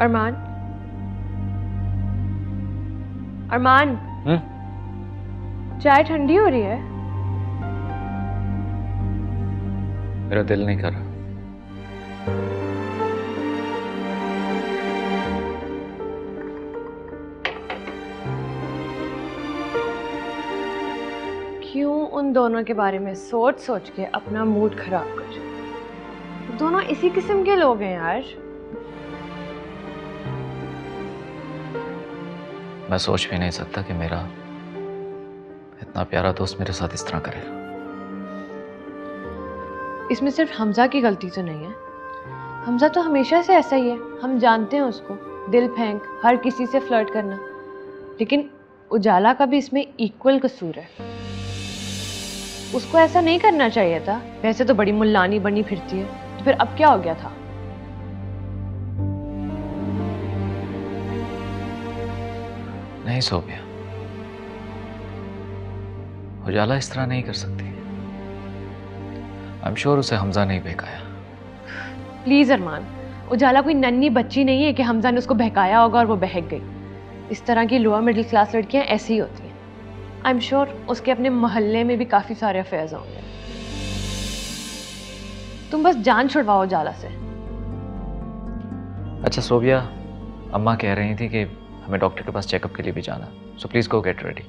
अरमान, अरमान, चाय ठंडी हो रही है। मेरा दिल नहीं कर रहा। क्यों उन दोनों के बारे में सोच सोच के अपना मूड खराब कर। दोनों इसी किस्म के लोग हैं यार। मैं सोच भी नहीं सकता कि मेरा इतना प्यारा दोस्त मेरे साथ इस तरह करेगा। इसमें सिर्फ हमजा की गलती तो नहीं है। हमजा तो हमेशा से ऐसा ही है, हम जानते हैं उसको, दिल फेंक, हर किसी से फ्लर्ट करना। लेकिन उजाला का भी इसमें इक्वल कसूर है। उसको ऐसा नहीं करना चाहिए था। वैसे तो बड़ी मुल्लानी बनी फिरती है, तो फिर अब क्या हो गया था? नहीं सोबिया, उजाला इस तरह नहीं कर सकती। आई एम श्योर उसे हमजा नहीं बहकाया। प्लीज अरमान, उजाला कोई नन्ही बच्ची नहीं है कि हमजा ने उसको बहकाया होगा और वो बहक गई। इस तरह की लोअर मिडिल क्लास लड़कियां ऐसी ही होती हैं। आई एम श्योर उसके अपने मोहल्ले में भी काफी सारे अफेयर्स होंगे। तुम बस जान छुड़वाओ उजाला से। अच्छा सोबिया, अम्मा कह रही थी कि हमें डॉक्टर के पास चेकअप के लिए भी जाना, so please go get ready.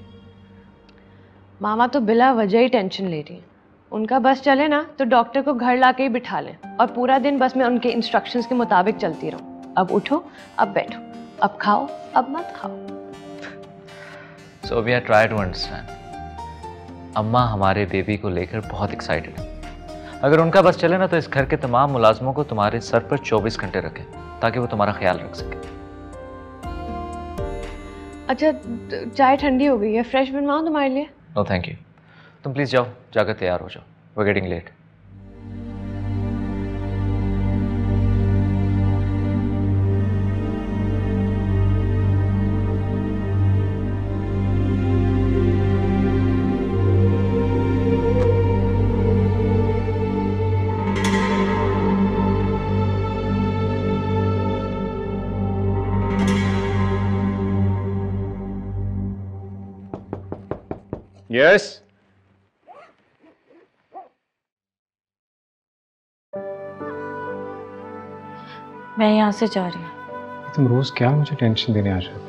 मामा तो बिला वजह ही टेंशन ले रही है। उनका बस चले ना तो डॉक्टर को घर लाके ही बिठा लें और पूरा दिन बस मैं उनके इंस्ट्रक्शंस के मुताबिक चलती रहूं। अब उठो, अब बैठो, अब खाओ, अब मत खाओ। Sobia, try to understand. अम्मा हमारे बेबी को लेकर बहुत एक्साइटेड है। अगर उनका बस चले ना तो इस घर के तमाम मुलाजमों को तुम्हारे सर पर 24 घंटे रखें ताकि वो तुम्हारा ख्याल रख सके। अच्छा, चाय ठंडी हो गई है, फ्रेश बनवाऊं तुम्हारे लिए? नो थैंक यू, तुम प्लीज जाओ, जाकर तैयार हो जाओ, we are getting late. Yes. मैं यहाँ से जा रही हूँ। तुम रोज क्या मुझे टेंशन देने आ जाती?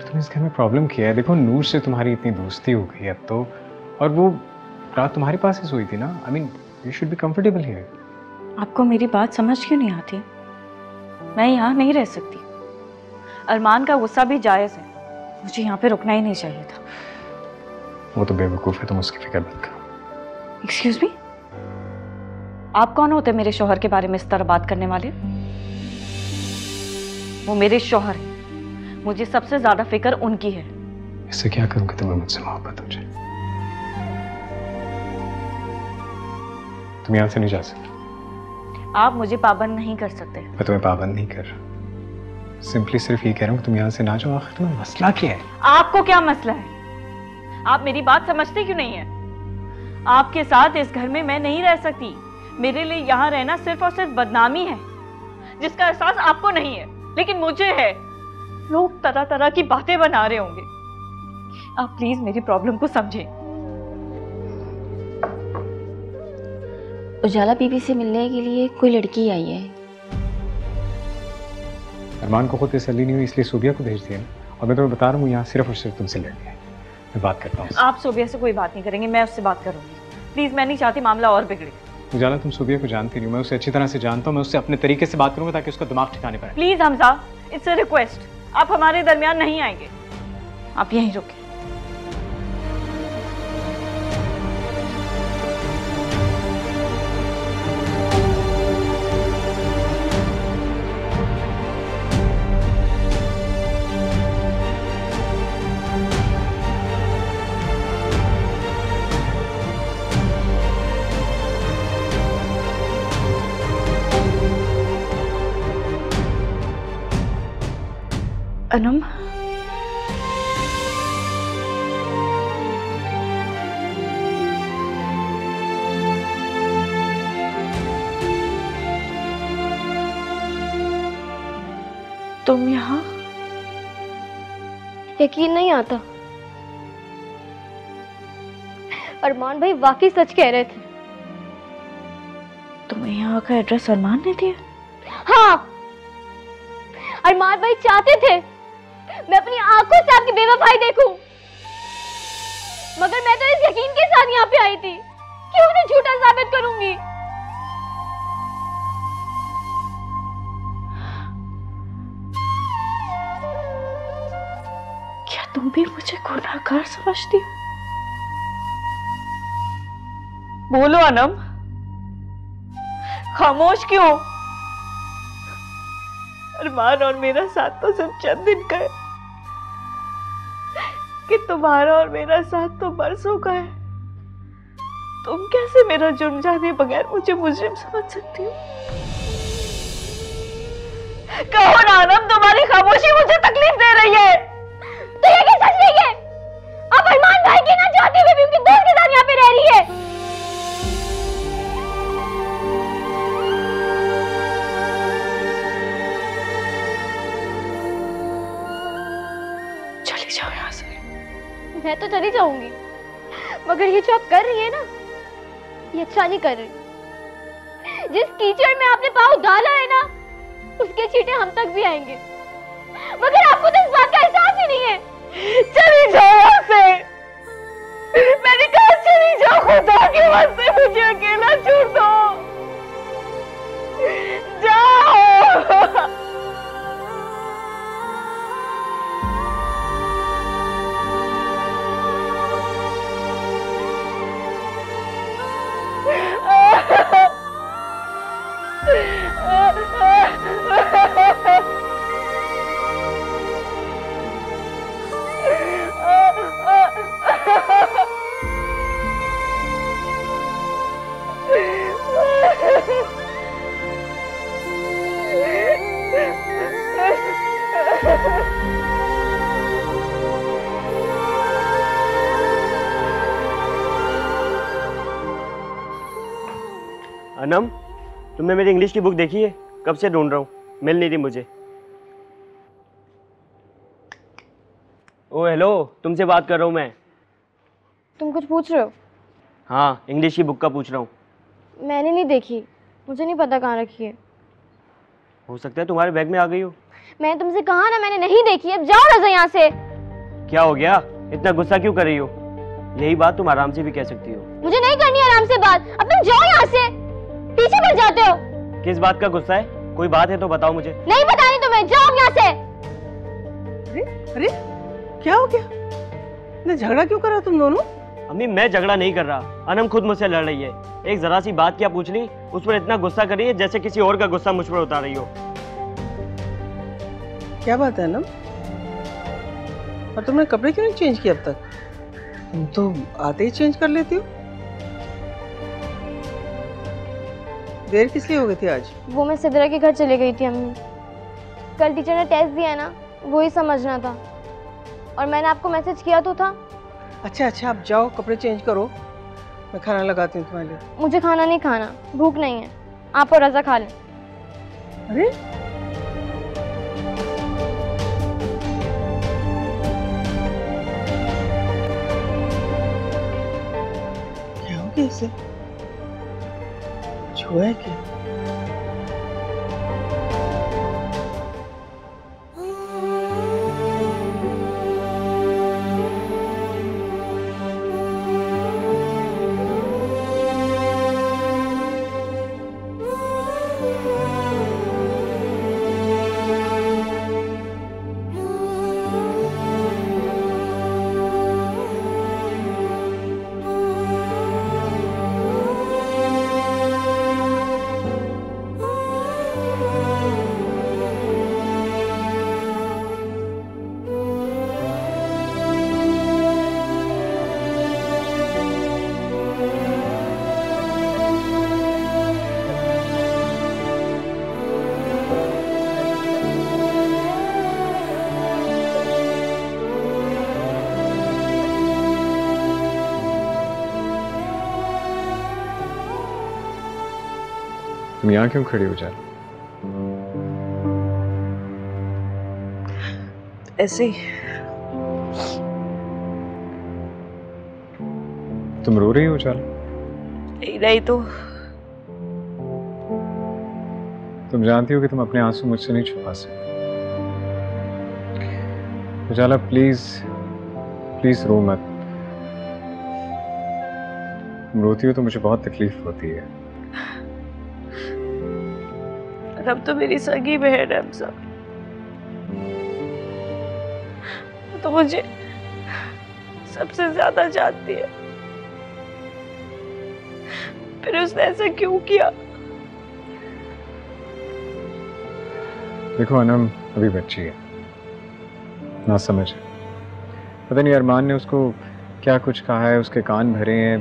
तुमने इस घर में प्रॉब्लम किया है। देखो, नूर से तुम्हारी इतनी दोस्ती हो गई अब तो, और वो रात तुम्हारे पास ही सोई थी ना। I mean you should be comfortable here. आपको मेरी बात समझ क्यों नहीं आती? मैं यहाँ नहीं रह सकती। अरमान का गुस्सा भी जायज़ है, मुझे यहाँ पे रुकना ही नहीं चाहिए था। वो तो बेवकूफ़ है, तुम उसकी फिक्र मत करो। एक्सक्यूज मी, आप कौन होते मेरे शौहर के बारे में इस तरह बात करने वाले? वो मेरे शौहर हैं, मुझे सबसे ज्यादा फिक्र उनकी है। इससे क्या करूं कि तुम्हें मुझसे मोहब्बत हो जाए? तुम यहाँ से नहीं जा सकते। आप मुझे पाबंद नहीं कर सकते। मैं तुम्हें पाबंद नहीं कर रहा, सिंपली सिर्फ ये कह रहा हूँ तुम यहाँ से ना जाओ। आखिर तुम्हें मसला क्या है? आपको क्या मसला है? आप मेरी बात समझते क्यों नहीं है? आपके साथ इस घर में मैं नहीं रह सकती। मेरे लिए यहाँ रहना सिर्फ और सिर्फ बदनामी है, जिसका एहसास आपको नहीं है लेकिन मुझे है। लोग तरह तरह की बातें बना रहे होंगे। आप प्लीज मेरी प्रॉब्लम को समझें। उजाला बीबी से मिलने के लिए कोई लड़की आई है। अरमान को खुद तसल्ली नहीं हुई, इसलिए सोबिया को भेज दिया। और मैं तुम्हें बता रहा हूँ यहाँ सिर्फ और सिर्फ तुमसे लड़नी है। मैं बात करता हूँ। आप सोबिया से कोई बात नहीं करेंगे, मैं उससे बात करूंगी। प्लीज, मैं नहीं चाहती मामला और बिगड़े। उजाला, तुम सोबिया को जानती नहीं, मैं उसे अच्छी तरह से जानता हूँ। मैं उससे अपने तरीके से बात करूंगा ताकि उसका दिमाग ठिकाने पर आए। Please Hamza, it's a request, आप हमारे दरमियान नहीं आएंगे। आप यहीं रुके। अनम, तुम यहाँ? यकीन नहीं आता। अरमान भाई वाकई सच कह रहे थे। तुम्हें यहाँ का एड्रेस अरमान ने दिया? हाँ, अरमान भाई चाहते थे मैं अपनी आंखों से आपकी बेवफाई देखूं, मगर मैं तो इस यकीन के साथ यहाँ पे आई थी कि उन्हें झूठा साबित करूंगी। क्या तुम भी मुझे गुनाहगार समझती हो? बोलो अनम, खामोश क्यों? अरमान और मेरा साथ तो सिर्फ चंद दिन का है, कि तुम्हारा और मेरा साथ तो बरसों का है। तुम कैसे मेरा जुर्म जाने बगैर मुझे मुजरिम समझ सकती हो? कहो ना अनम, तुम्हारी खामोशी मुझे तकलीफ दे रही है। तो ये क्या सच नहीं है? अब अरमान भाई की ना चाहते हुए भी उनके दोस्त के साथ यहाँ पे रह रही है। चली जाओ यहाँ से। मैं तो चली जाऊंगी, मगर ये जो आप कर रही है ना, ये अच्छा नहीं कर रही। जिस कीचड़ में आपने पाँव डाला है ना, उसके छींटे हम तक भी आएंगे, मगर आपको तो इस बात का एहसास ही नहीं है। चली जाओ यहाँ से। मैंने कहा चली जाओ, खुदा के वास्ते मुझे अकेला छोड़ दो। जाओ। अनम, तुमने मेरी इंग्लिश की बुक देखी है? कब से ढूंढ रहा हूँ, मिल नहीं रही मुझे। ओ हेलो, तुमसे बात कर रहा हूँ मैं। तुम कुछ पूछ रहे हो? हाँ, इंग्लिश की बुक का पूछ रहा हूँ। मैंने नहीं देखी, मुझे नहीं पता कहाँ रखी है। हो सकता है तुम्हारे बैग में आ गई हो। मैंने तुमसे कहा ना मैंने नहीं देखी, अब जाओ ना यहाँ से। क्या हो गया, इतना गुस्सा क्यों कर रही हो? यही बात तुम आराम से भी कह सकती हो। मुझे नहीं करनी आराम से बात, अब तुम जाओ यहाँ से। पीछे पड़ जाते हो। किस बात का गुस्सा है? कोई बात है तो बताओ मुझे। नहीं बतानी तुम्हें, जाओ यहाँ से। अरे अरे क्या हो गया? इतना झगड़ा क्यों कर रहा तुम दोनों? अम्मी, मैं झगड़ा नहीं कर रहा, अनम खुद मुझसे लड़ रही है। एक जरा सी बात क्या पूछ ली, उस पर इतना गुस्सा कर रही है जैसे किसी और का गुस्सा मुझ पर उतार रही हो। क्या बात है अनम? और तुमने कपड़े क्यों नहीं चेंज किए अब तक? तुम तो आते ही चेंज कर लेती हो। देर किस लिए हो गई थी आज? वो मैं सिदरा के घर चली गई थी अम्मी। कल टीचर ने टेस्ट दिया है ना, वही समझना था, और मैंने आपको मैसेज किया तो था। अच्छा अच्छा, आप जाओ कपड़े चेंज करो, मैं खाना लगाती हूँ तुम्हारे लिए। मुझे खाना नहीं खाना, भूख नहीं है, आप और रजा खा लें। अरे क्या हो गया इसे? छुआ है क्या? तुम यहाँ क्यों खड़ी हो जा? ऐसे ही। तुम रो रही हो उजाला? नहीं तो। तुम जानती हो कि तुम अपने आंसू मुझसे नहीं छुपा सकते। उजाला प्लीज प्लीज रो मत। तुम रोती हो तो मुझे बहुत तकलीफ होती है। अब तो मेरी सगी बहन है हमजा, तो मुझे सबसे ज्यादा जानती है, फिर उसने ऐसा क्यों किया? देखो अनम अभी बच्ची है, ना समझ है। पता नहीं अरमान ने उसको क्या कुछ कहा है, उसके कान भरे हैं।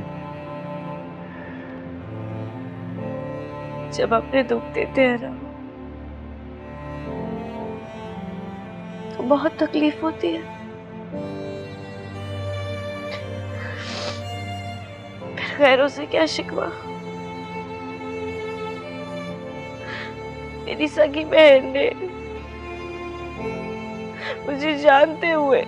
जब अपने दुख देते हैं ना तो बहुत तकलीफ होती है, फिर गैरों से क्या शिकवा। मेरी सगी बहन ने मुझे जानते हुए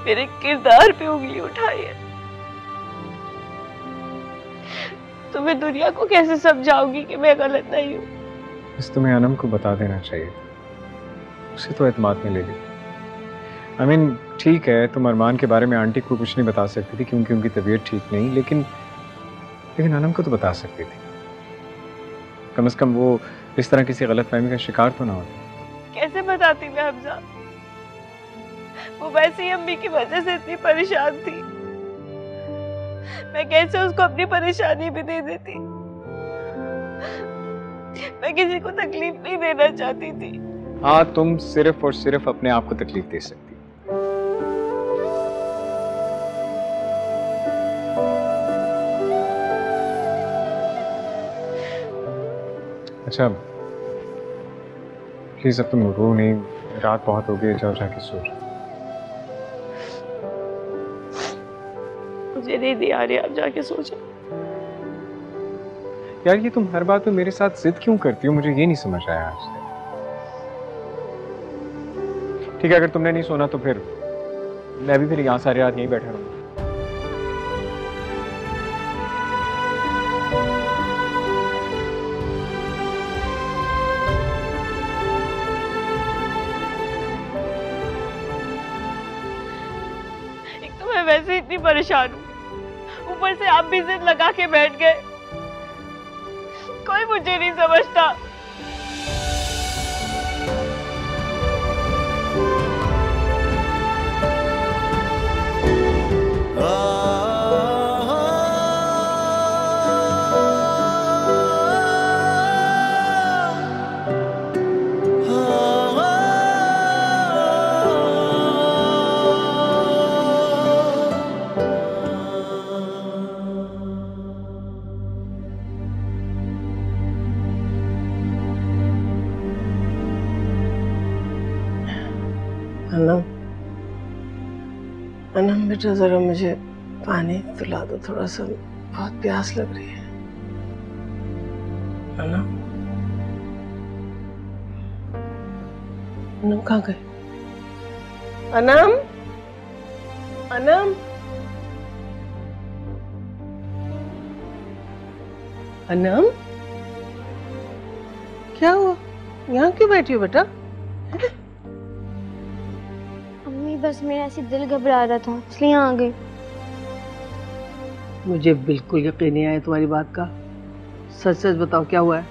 मेरे किरदार पे उंगली उठाई है, तो मैं दुनिया को कैसे समझाऊंगी कि मैं गलत नहीं हूँ? बस तुम्हें अनम को बता देना चाहिए, उसे तो एतमाद में ले ली। आई मीन ठीक है, तुम अरमान के बारे में आंटी को कुछ नहीं बता सकती थी क्योंकि उनकी तबीयत ठीक नहीं, लेकिन अनम को तो बता सकती थी। कम से कम वो इस तरह किसी गलतफहमी का शिकार तो ना होती। कैसे बताती मैं हमजा? वो वैसे ही अम्मी की वजह से इतनी परेशान थी, मैं कैसे उसको अपनी परेशानी भी दे देती? मैं किसी को तकलीफ नहीं देना चाहती थी। हाँ, तुम सिर्फ और सिर्फ अपने आप को तकलीफ दे सकती। अच्छा प्लीज अब तुम रो नहीं, रात बहुत हो गई, जाओ जाके सो जाओ। मुझे नींद आ रही है, आप जाके सो जाओ। यार ये तुम हर बात में मेरे साथ जिद क्यों करती हो, मुझे ये नहीं समझ आया आज तक। ठीक है, अगर तुमने नहीं सोना तो फिर मैं भी फिर यहाँ सारी रात यहीं बैठा रहूंगा। एक तो मैं वैसे ही इतनी परेशान हूँ, ऊपर से आप भी जिद लगा के बैठ गए। कोई मुझे नहीं समझता। अनम बेटा जरा मुझे पानी पिला दो थोड़ा सा, बहुत प्यास लग रही है। अनम, अनम कहाँ गए? अनम, अनम, अनम, क्या हुआ? यहाँ क्यों बैठी हो बेटा? बस मेरा ऐसे दिल घबरा रहा था इसलिए यहाँ आ गई। मुझे बिल्कुल यकीन नहीं आया तुम्हारी बात का। सच सच बताओ क्या हुआ है?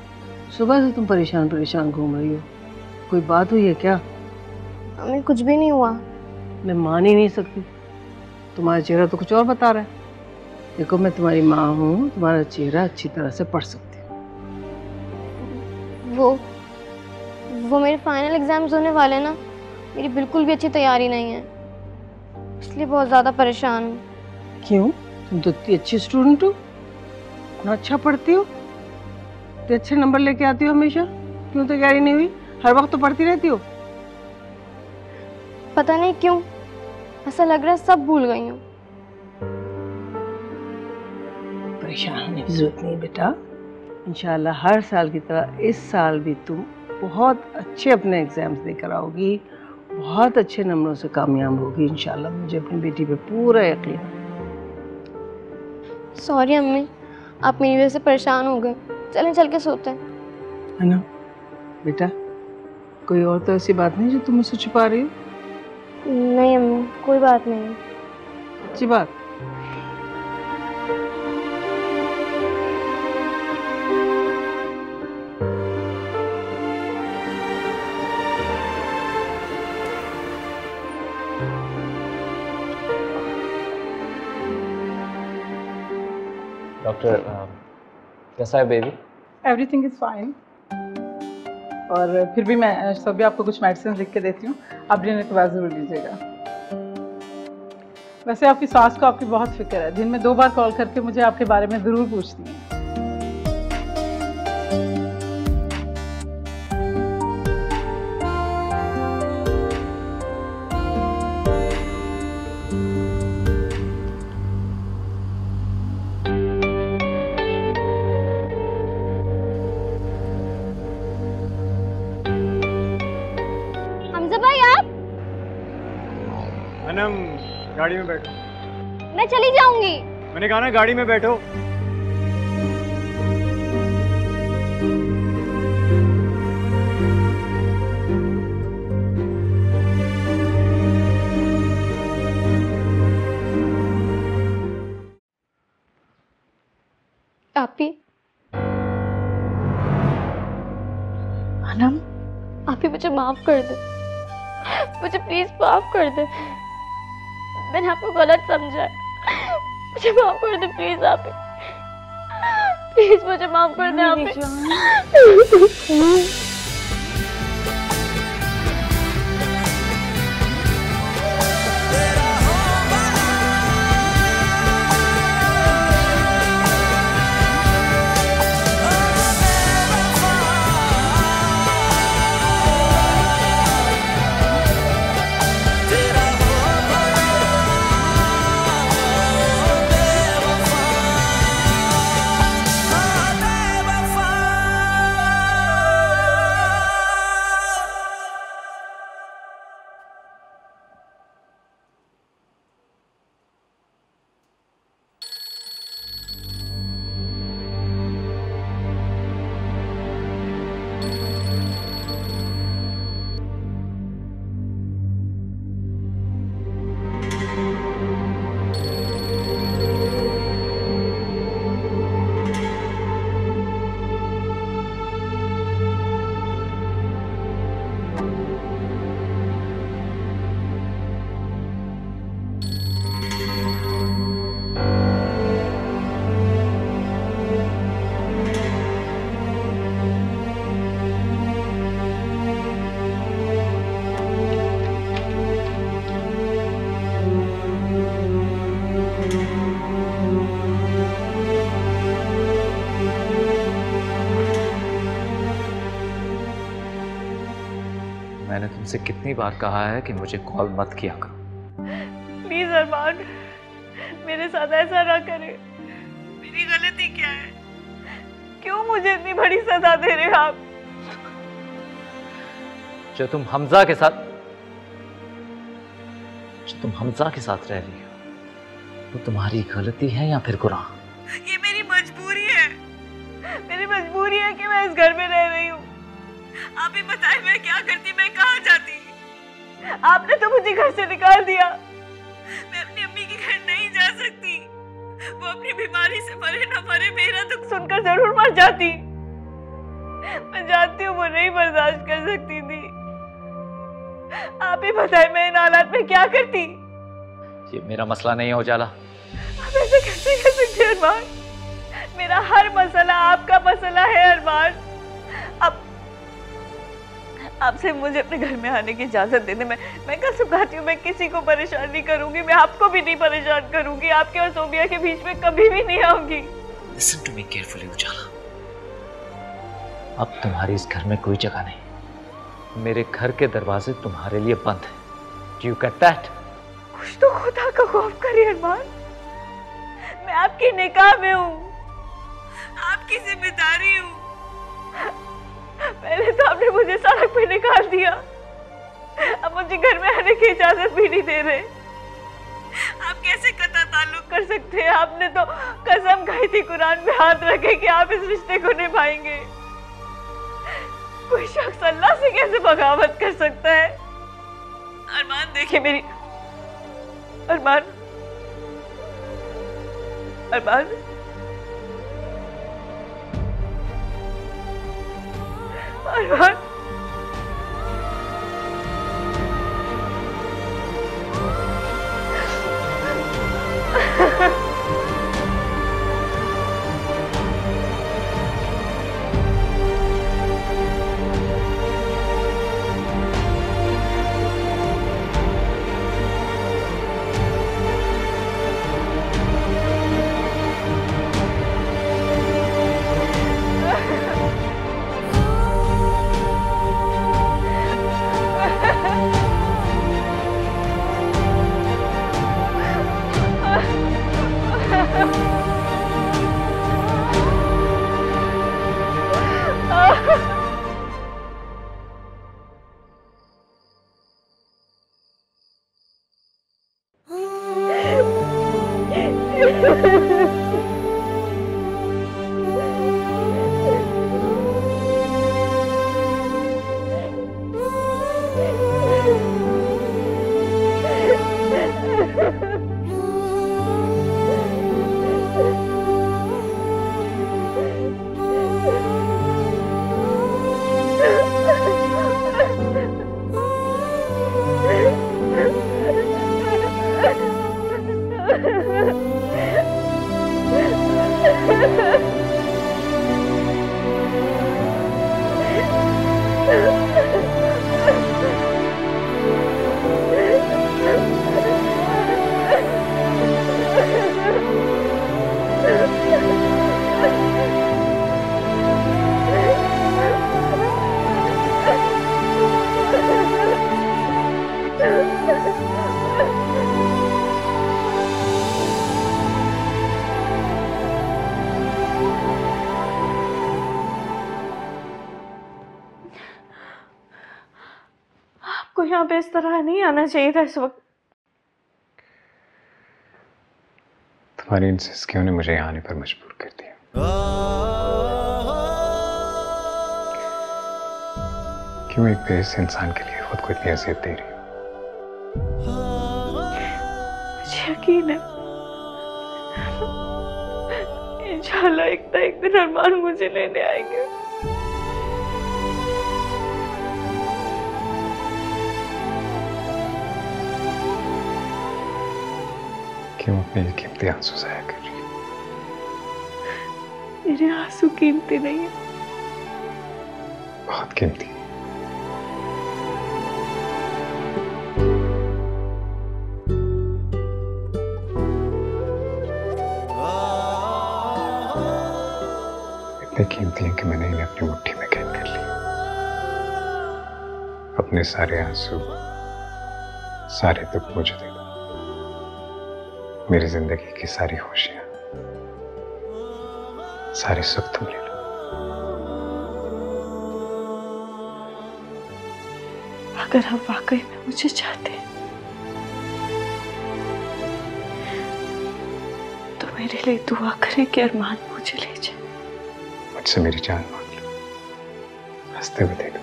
सुबह से तुम परेशान परेशान घूम रही हो, कोई बात हुई है क्या? हमें कुछ भी नहीं हुआ। मैं मान ही नहीं सकती, तुम्हारा चेहरा तो कुछ और बता रहा है। देखो मैं तुम्हारी माँ हूँ, तुम्हारा चेहरा अच्छी तरह से पढ़ सकती हूँ। वो मेरे फाइनल एग्जाम्स होने वाले ना, मेरी बिल्कुल भी अच्छी तैयारी नहीं है, इसलिए बहुत ज़्यादा परेशान हूँ। क्यों? तुम तो इतनी अच्छी स्टूडेंट हो, इतना अच्छा पढ़ती हो, इतने अच्छे नंबर लेके आती हो हमेशा, क्यों तैयारी नहीं हुई? हर वक्त तो पढ़ती रहती हो। पता नहीं क्यों ऐसा लग रहा है सब भूल गई हूँ। परेशान होने की जरूरत नहीं बेटा, इंशाल्लाह हर साल की तरह इस साल भी तुम बहुत अच्छे अपने एग्जाम्स देकर आओगी, बहुत अच्छे नंबरों से कामयाब होगी इंशाल्लाह। मुझे अपनी बेटी पे पूरा यकीन है। सॉरी अम्मी, आप मेरी वजह से परेशान हो गए। चलें चल के सोते हैं। है ना बेटा, कोई और तो ऐसी बात नहीं जो तुम मुझसे छुपा रही हो? नहीं अम्मी, कोई बात नहीं। अच्छी बात। डॉक्टर कैसा है बेबी? Everything is fine. और फिर भी मैं सभी आपको कुछ मेडिसिन लिख के देती हूँ, आप डिनर के बाद ज़रूर लीजिएगा। वैसे आपकी सास को आपकी बहुत फिक्र है, दिन में 2 बार कॉल करके मुझे आपके बारे में ज़रूर पूछती हैं। हमजा भाई आप? अनम गाड़ी में बैठो। मैं चली जाऊंगी। मैंने कहा ना गाड़ी में बैठो। आप ही अनम, आप ही मुझे माफ कर दे, मुझे प्लीज माफ कर दे। मैंने आपको गलत समझा है, मुझे माफ कर दे प्लीज। आप प्लीज मुझे माफ कर दे। आप मैंने तुमसे कितनी बार कहा है कि मुझे कॉल मत किया करो। प्लीज अरमान, मेरे साथ ऐसा ना करे। मेरी गलती क्या है? क्यों मुझे इतनी बड़ी सजा दे रहे हो आप? जो तुम हमजा के साथ रह रही हो, वो तुम्हारी गलती है या फिर गुनाह? ये मेरी मजबूरी है। मेरी मजबूरी है कि मैं इस घर में रह रही हूँ। आप ही बताएं मैं क्या करती, मैं कहाँ जाती? आपने तो मुझे घर से निकाल दिया। मैं अपनी अम्मी के घर नहीं जा सकती। वो अपनी बीमारी से मरे ना मरे, मेरा दुख सुनकर जरूर मर जाती। मैं जानती हूँ वो नहीं बर्दाश्त कर सकती थी। आप ही बताएं मैं इन हालात में क्या करती? ये मेरा मसला नहीं है उजाला। आप ऐसे कैसे कर सकते हैं अरमान? मेरा हर मसला आपका मसला है अरमान। अब आपसे मुझे अपने घर में आने की इजाजत दे दे। मैं कसम खाती हूँ मैं किसी को परेशान नहीं करूंगी। मैं आपको भी नहीं परेशान करूंगी। आपके और सोबिया के बीच में कभी भी नहीं आऊंगी। Listen to me carefully उजाला। अब तुम्हारी इस घर में कोई जगह नहीं। मेरे घर के दरवाजे तुम्हारे लिए बंद हैं। Do you get that? कुछ तो खुदा का खौफ करिए अरमान। मैं आपकी निकाह में हूँ, आपकी जिम्मेदारी हूँ। पहले तो आपने मुझे सड़क पे निकाल दिया, अब मुझे घर में आने की इजाजत भी नहीं दे रहे। आप कैसे कता ताल्लुक कर सकते हैं? आपने तो कसम खाई थी कुरान में हाथ रखे कि आप इस रिश्ते को निभाएंगे। कोई शख्स अल्लाह से कैसे बगावत कर सकता है? अरमान देखिए मेरी, अरमान, अरमान, अरमान, आपको यहाँ पे इस तरह नहीं आना चाहिए था इस वक्त। तुम्हारी इंसिस्टियों ने मुझे यहाँ आने पर मजबूर कर दिया। क्यों एक बेइज्जत इंसान के लिए खुद को इतनी अजियत दे रही हो? मुझे यकीन है इंशाल्लाह एक ना एक दिन अरमान मुझे लेने आएंगे। क्यों अपने ये कीमती आंसू जाया कर रही हो? मेरे आंसू कीमती नहीं है। बहुत कीमती। इतने कीमती हैं कि मैंने इन्हें अपनी मुट्ठी में कैद कर लिया। अपने सारे आंसू, सारे दुख मुझे दे दो। मेरी जिंदगी की सारी खुशियां, सारे सुख तुम ले लो। अगर आप वाकई में मुझे चाहते हैं तो मेरे लिए दुआ करें कि अरमान मुझे ले जाए। मुझसे मेरी जान मांग लो, हंसते हुए दे दो।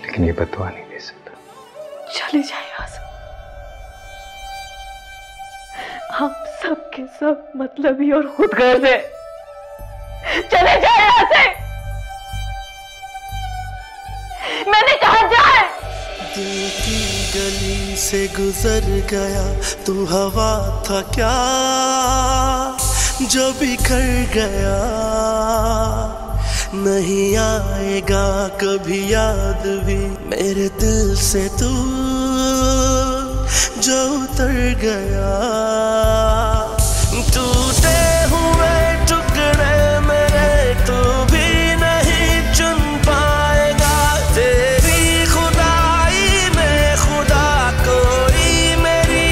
लेकिन ये बददुआ नहीं दे सकता। चले जाए यहाँ से। हम सब के सब मतलबी और खुदगर्ज हैं। चले जाए यहाँ से। मैंने कहा जाए। दिल की गली से गुजर गया तू हवा था क्या जो बिखर गया। नहीं आएगा कभी याद भी मेरे दिल से तू जो उतर गया। टूटे हुए टुकड़े मेरे तू भी नहीं चुन पाएगा। तेरी खुदाई में खुदा कोई मेरी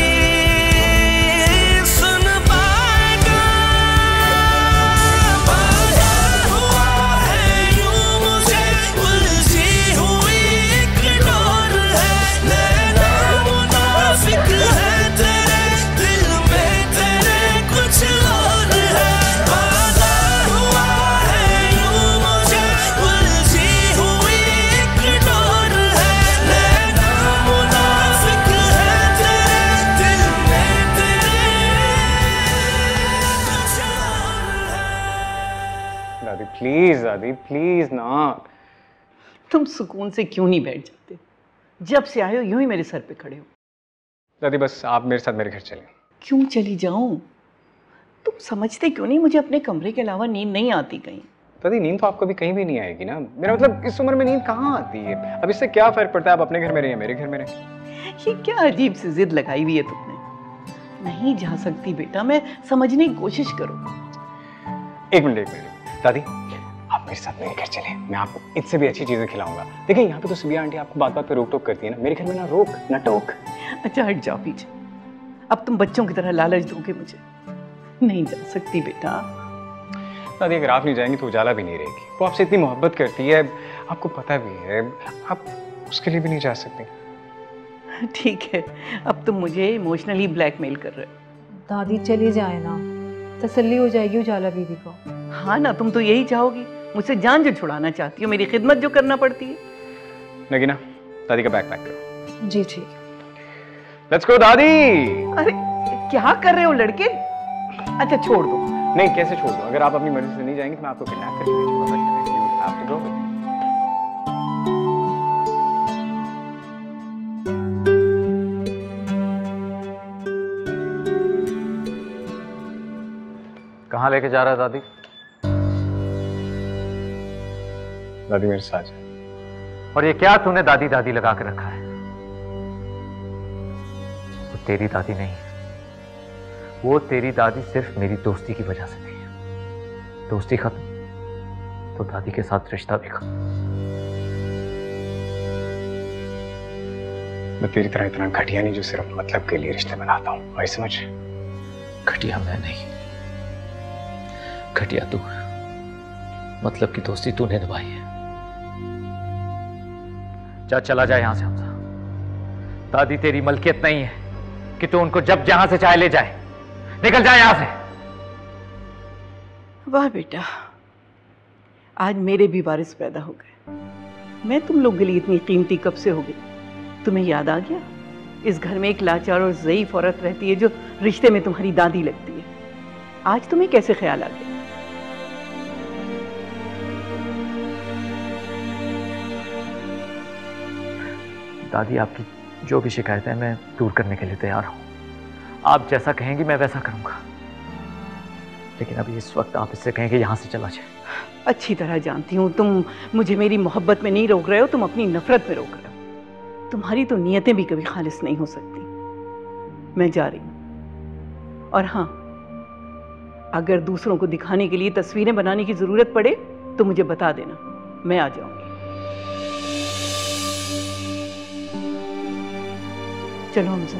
सुन पाएगा। प्लीज दादी प्लीज ना। तुम सुकून से क्यों नहीं बैठ जाते? जब से आए हो यूं ही मेरे सर पे खड़े हो। दादी बस आप मेरे साथ मेरे घर चलें। क्यों चली जाऊं? तुम समझते क्यों नहीं मुझे अपने कमरे के अलावा नींद नहीं आती कहीं? दादी नींद तो आपको भी कहीं भी नहीं आएगी ना। मेरा मतलब इस उम्र में नींद कहाँ आती है? अब इससे क्या फर्क पड़ता है आप अपने घर में रहिए मेरे घर में रहिए। ये क्या अजीब सी जिद लगाई हुई है तुमने? नहीं जा सकती बेटा, मैं समझने की कोशिश करो। एक मिनट दादी आप मेरे साथ मेरे घर चले, मैं आपको इससे भी अच्छी चीजें खिलाऊंगा। देखिए यहाँ पे तो सुबिया आंटी आपको बात बात पे रोक टोक करती है ना, मेरे घर में ना रोक ना टोक। अच्छा हट जाओ पीछे, अब तुम बच्चों की तरह लालच दोगे मुझे। नहीं जा सकती बेटा। दादी अगर आप नहीं जाएंगी तो उजाला भी नहीं रहेगी। वो आपसे इतनी मोहब्बत करती है, आपको पता भी है, आप उसके लिए भी नहीं जा सकती। ठीक है, अब तुम मुझे इमोशनली ब्लैकमेल कर रहे हो। दादी चली जाए ना, तसल्ली हो जाएगी उजाला बीबी को। हाँ ना, तुम तो यही चाहोगी, मुझसे जान जो छुड़ाना चाहती हो, मेरी खिदमत जो करना पड़ती है। नगीना दादी का बैग पैक करो। जी ठीक। लेट्स गो दादी। अरे क्या कर रहे हो लड़के? अच्छा छोड़ दो। नहीं कैसे छोड़ दो? अगर आप अपनी मर्जी से नहीं जाएंगे तो मैं आपको किडनैप करके ले जाऊंगा। But you have to go. कहाँ लेके जा रहा है दादी? दादी मेरे साथ है। और ये क्या तूने दादी दादी लगा के रखा है? वो तेरी दादी नहीं है, वो तेरी दादी सिर्फ मेरी दोस्ती की वजह से थी। दोस्ती खत्म तो दादी के साथ रिश्ता भी खत्म। मैं तेरी तरह इतना घटिया नहीं जो सिर्फ मतलब के लिए रिश्ते बनाता हूँ, भाई समझ? घटिया मैं नहीं, घटिया तू। मतलब की दोस्ती तूने निभाई है। जा चला जा यहां से हमजा। दादी तेरी मलकियत नहीं है कि तू उनको जब जहां से चाहे ले जाए। निकल जा यहां से। वाह बेटा, आज मेरे भी वारिस पैदा हो गए। मैं तुम लोग के लिए इतनी कीमती कब से हो गई? तुम्हें याद आ गया इस घर में एक लाचार और ज़ईफ औरत रहती है जो रिश्ते में तुम्हारी दादी लगती है। आज तुम्हें कैसे ख्याल आ गया? दादी आपकी जो भी शिकायत है मैं दूर करने के लिए तैयार हूं। आप जैसा कहेंगी मैं वैसा करूंगा, लेकिन अभी इस वक्त आप इससे कहेंगे यहां से चला जाए। अच्छी तरह जानती हूँ तुम मुझे मेरी मोहब्बत में नहीं रोक रहे हो, तुम अपनी नफरत में रोक रहे हो। तुम्हारी तो नीयतें भी कभी खालिस नहीं हो सकती। मैं जा रही हूँ। और हाँ, अगर दूसरों को दिखाने के लिए तस्वीरें बनाने की जरूरत पड़े तो मुझे बता देना, मैं आ जाऊंगी। चलो हमजा।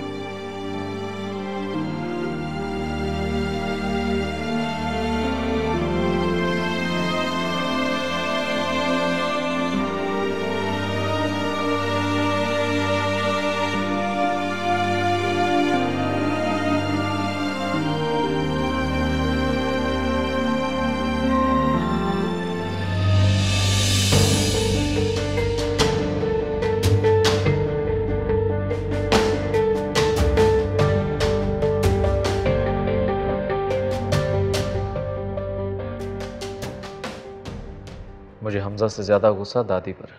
मुझे हमजा से ज्यादा गुस्सा दादी पर है।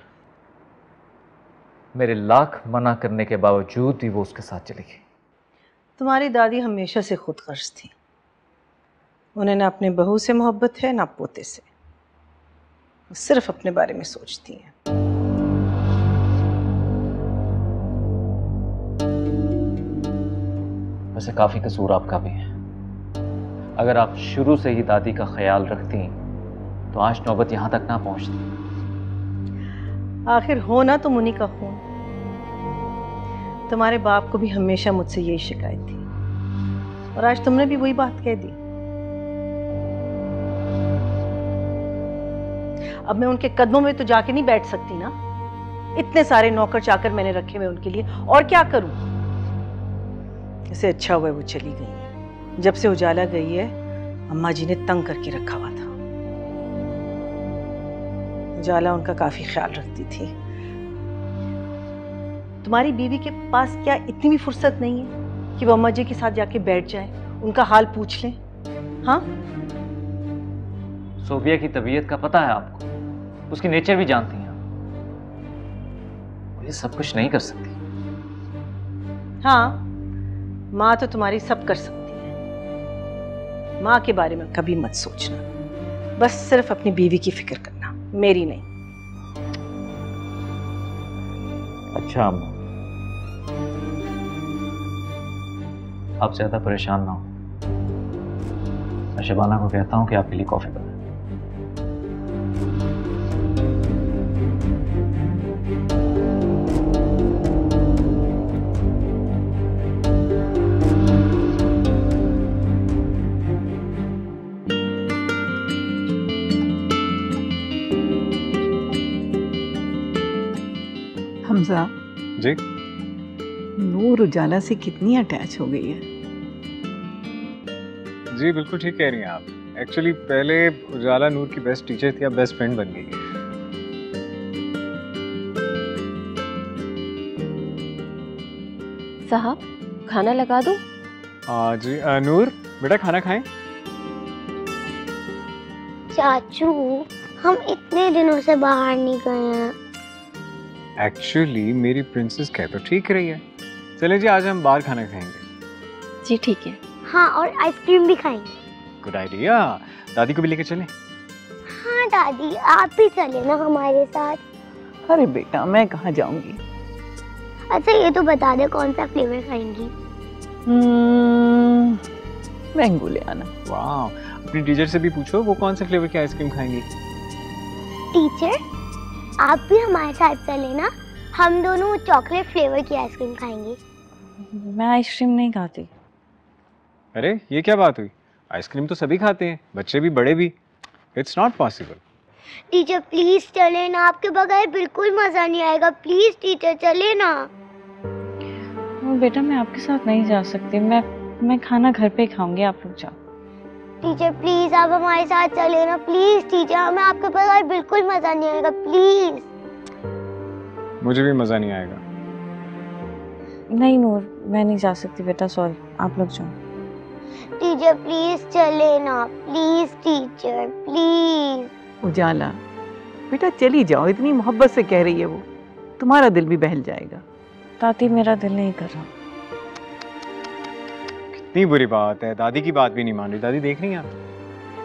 मेरे लाख मना करने के बावजूद भी वो उसके साथ चली गई। तुम्हारी दादी हमेशा से खुदगर्ज थी। उन्हें ना अपने बहू से मोहब्बत है ना पोते से, सिर्फ अपने बारे में सोचती हैं। वैसे काफी कसूर आपका भी है। अगर आप शुरू से ही दादी का ख्याल रखती तो आज नौबत यहां तक ना पहुंचती। आखिर हो ना तुम उन्हीं का खून। तुम्हारे बाप को भी हमेशा मुझसे यही शिकायत थी और आज तुमने भी वही बात कह दी। अब मैं उनके कदमों में तो जाके नहीं बैठ सकती ना। इतने सारे नौकर चाकर मैंने रखे हुए उनके लिए, और क्या करूं? इसे अच्छा हुआ वो चली गई है। जब से उजाला गई है अम्मा जी ने तंग करके रखा हुआ था। उजाला उनका काफी ख्याल रखती थी। तुम्हारी बीवी के पास क्या इतनी भी फुर्सत नहीं है कि वो अम्मा जी के साथ जाके बैठ जाए, उनका हाल पूछ लें? हाँ सोबिया की तबीयत का पता है आपको, उसकी नेचर भी जानती हैं आप। ये सब कुछ नहीं कर सकती। हाँ, माँ तो तुम्हारी सब कर सकती है। माँ के बारे में कभी मत सोचना, बस सिर्फ अपनी बीवी की फिक्र करना, मेरी नहीं। अच्छा अम्मा, आप ज्यादा परेशान ना हो। मैं शबाना को कहता हूँ कि आपके लिए कॉफी बनाए। हमजा जी नूर उजाला से कितनी अटैच हो गई है। जी बिल्कुल ठीक कह रही हैं आप। एक्चुअली पहले उजाला नूर की बेस्ट टीचर थी, अब बेस्ट फ्रेंड बन गई है। साहब खाना लगा दूं? जी नूर बेटा खाना खाएं। चाचू हम इतने दिनों से बाहर नहीं गए हैं। एक्चुअली मेरी प्रिंसेस कह तो ठीक रही है। चले जी आज हम बाहर खाना खाएंगे। जी ठीक है। हाँ और आइसक्रीम भी खाएंगे। Good idea. दादी को भी लेकर चलें? हाँ दादी आप भी चले ना हमारे साथ। अरे बेटा मैं कहाँ जाऊंगी। अच्छा ये तो बता दे कौन सा फ्लेवर खाएंगी? मैंगो ले आना। वाह, अपनी टीचर से भी पूछो वो कौन से फ्लेवर की आइसक्रीम खाएंगी। टीचर आप भी हमारे साथ चले ना, हम दोनों चॉकलेट फ्लेवर की आइसक्रीम खाएंगे। मैं आइसक्रीम नहीं खाती। अरे ये क्या बात हुई, आइसक्रीम तो सभी खाते हैं, बच्चे भी बड़े भी। It's not possible. Teacher please चले ना, आपके बगैर बिल्कुल मजा नहीं आएगा। प्लीज टीचर चले ना। बेटा मैं आपके साथ नहीं जा सकती, मैं खाना घर पे खाऊंगी, आप लोग जाओ। टीचर प्लीज आप हमारे साथ चले ना, प्लीज टीचर, हमें आपके बगैर बिल्कुल मजा नहीं आएगा, प्लीज। मुझे भी मजा नहीं आएगा। नहीं नूर मैं नहीं जा सकती बेटा, सॉरी, आप लोग जाओ। टीचर प्लीज चले ना, प्लीज टीचर प्लीज। उजाला बेटा चली जाओ, इतनी मोहब्बत से कह रही है वो, तुम्हारा दिल भी बहल जाएगा। दादी मेरा दिल नहीं कर रहा। कितनी बुरी बात है, दादी की बात भी नहीं मान रही। दादी देख रही हैं आप?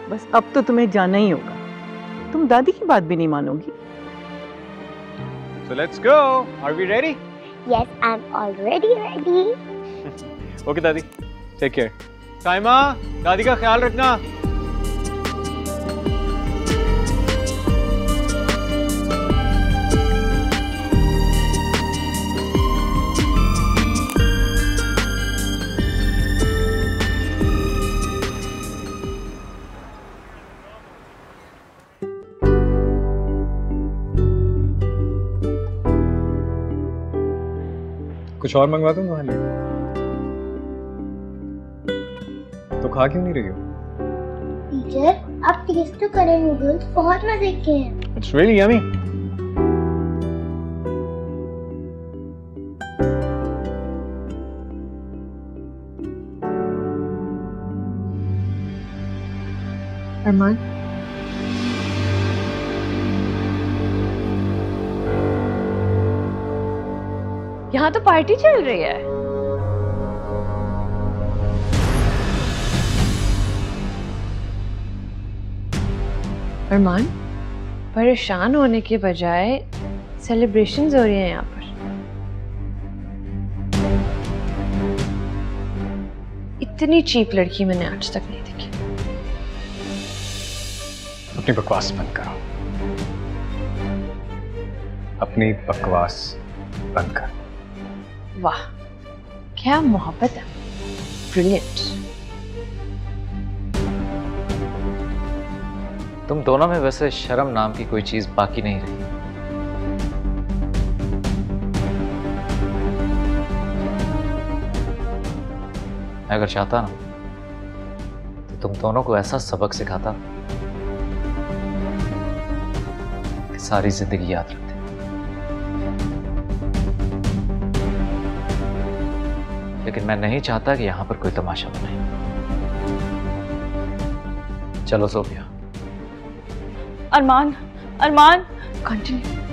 बस अब तो तुम्हें जाना ही होगा, तुम दादी की बात भी नहीं मानोगी। So let's go. Are we ready? Yes, I'm already ready. Okay दादी, take care. साइमा, दादी का ख्याल रखना। कुछ और मंगवा दूं तुम्हारे लिए? तो खा क्यों नहीं रही हो? टीचर आप टेस्ट तो करें, नूडल्स बहुत मजे के हैं। It's really yummy. अरमान यहाँ तो पार्टी चल रही है। अरमान परेशान होने के बजाय सेलिब्रेशंस हो रही हैं यहाँ पर। इतनी चीप लड़की मैंने आज तक नहीं देखी। अपनी बकवास बंद करो, अपनी बकवास बंद करो। वाह क्या मोहब्बत है, ब्रिलियंट। तुम दोनों में वैसे शर्म नाम की कोई चीज बाकी नहीं रही। मैं अगर चाहता ना तो तुम दोनों को ऐसा सबक सिखाता कि सारी जिंदगी याद रखते। लेकिन मैं नहीं चाहता कि यहां पर कोई तमाशा बनाए। चलो सोफिया अरमान, अरमान, कंटिन्यू।